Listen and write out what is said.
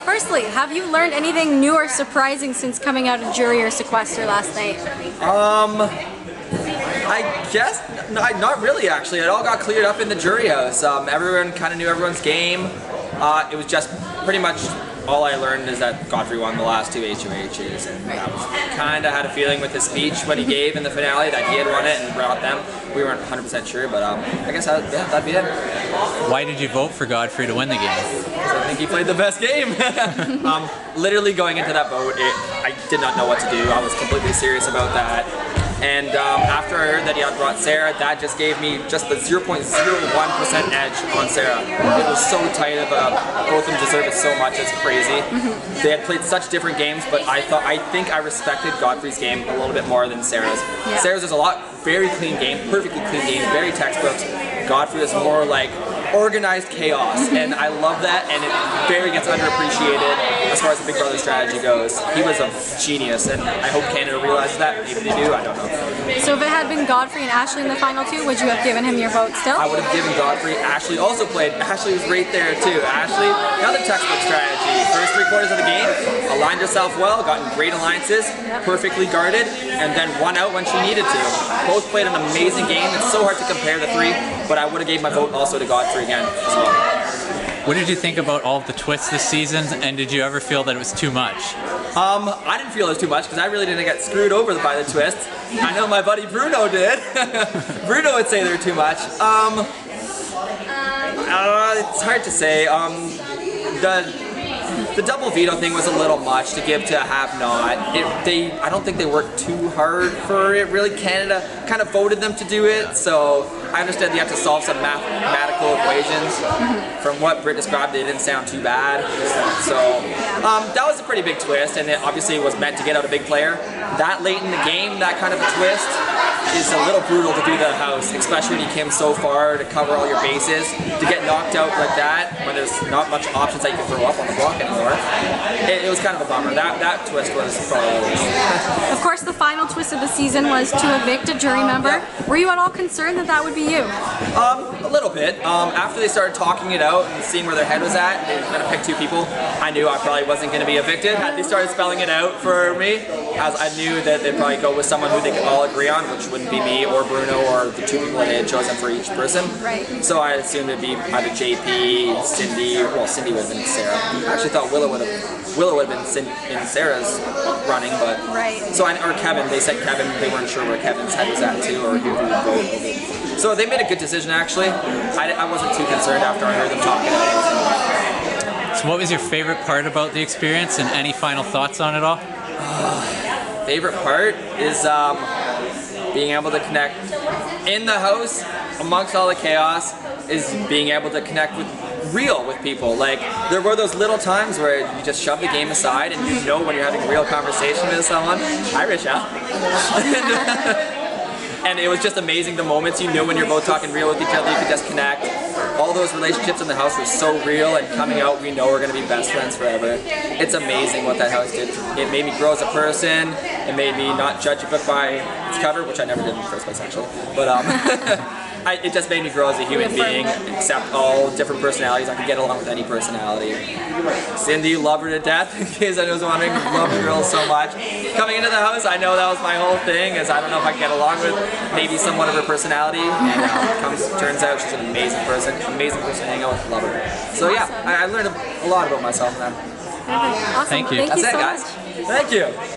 Firstly, have you learned anything new or surprising since coming out of jury or sequester last night? I guess not really actually. It all got cleared up in the jury house. Everyone kind of knew everyone's game. It was just pretty much all I learned is that Godfrey won the last two HOHs, and that was kind of had a feeling with his speech when he gave in the finale that he had won it and brought them. We weren't 100% sure, but I guess yeah, that'd be it. Why did you vote for Godfrey to win the game? Because I think he played the best game. Literally going into that vote, I did not know what to do. I was completely serious about that. And after I heard that he had brought Sarah, that just gave me just the 0.01% edge on Sarah. It was so tight. Both of them deserve it so much. It's crazy. They had played such different games, but I think I respected Godfrey's game a little bit more than Sarah's. Yeah. Sarah's is a very clean game, perfectly clean game, very textbooks. Godfrey is more like organized chaos, and I love that, and it very gets underappreciated as far as the Big Brother strategy goes. He was a genius, and I hope Canada realizes that. Maybe they do, I don't know. So if it had been Godfrey and Ashley in the final two, would you have given him your vote still? I would have given Godfrey. Ashley also played. Ashley was right there too. Ashley, another textbook strategy. First 3/4 of the game, aligned herself well, got in great alliances, perfectly guarded, and then won out when she needed to. Both played an amazing game. It's so hard to compare the three, but I would have gave my vote also to Godfrey again as well. What did you think about all of the twists this season, and did you ever feel that it was too much? I didn't feel it was too much because I really didn't get screwed over by the twists. I know my buddy Bruno did. Bruno would say they're too much. It's hard to say. The double veto thing was a little much to give to have not. I don't think they worked too hard for it. Really, Canada kind of voted them to do it, so I understand you have to solve some mathematical equations. From what Britt described, it didn't sound too bad. So that was a pretty big twist, and it obviously was meant to get out a big player. That late in the game, that kind of a twist is a little brutal to do to the house, especially when you came so far to cover all your bases. To get knocked out like that, when there's not much options that you can throw up on the block anymore, it was kind of a bummer. That twist was probably the worst. Of course, the final twist of the season was to evict a jury member. Were you at all concerned that that would be you? A little bit. After they started talking it out and seeing where their head was at, they were going to pick two people. I knew I probably wasn't going to be evicted. Had they started spelling it out for me, as I knew that they'd probably go with someone who they could all agree on, which wouldn't be me or Bruno or the two people that they had chosen for each person. Right. So I assumed it'd be either JP, Cindy, well, Cindy would have been Sarah. I actually thought Willow would have been in Sarah's running, but or Kevin. They said Kevin. They weren't sure where Kevin's head was at too, or who would vote. So they made a good decision actually. I wasn't too concerned after I heard them talking about it. So what was your favorite part about the experience, and any final thoughts on it all? Favorite part is being able to connect in the house amongst all the chaos. Is being able to connect with people. Like, there were those little times where you just shove the game aside and you know when you're having a real conversation with someone. Hi, Rachel. And it was just amazing the moments you knew when you're both talking real with each other, you could just connect. All those relationships in the house were so real, and coming out we know we're going to be best friends forever. It's amazing what that house did. It made me grow as a person, it made me not judge a book by its cover, which I never did in the first place actually. But it just made me grow as a human being, accept all different personalities. I could get along with any personality. Cindy, love her to death, in case I was wondering, love the girl so much. Coming into the house, I know that was my whole thing, is I don't know if I can get along with maybe somewhat of her personality, and turns out she's an amazing person to hang out with, love her. So yeah, I learned a lot about myself then. Awesome. Thank you. Thank you That's it, so guys. much. Thank you.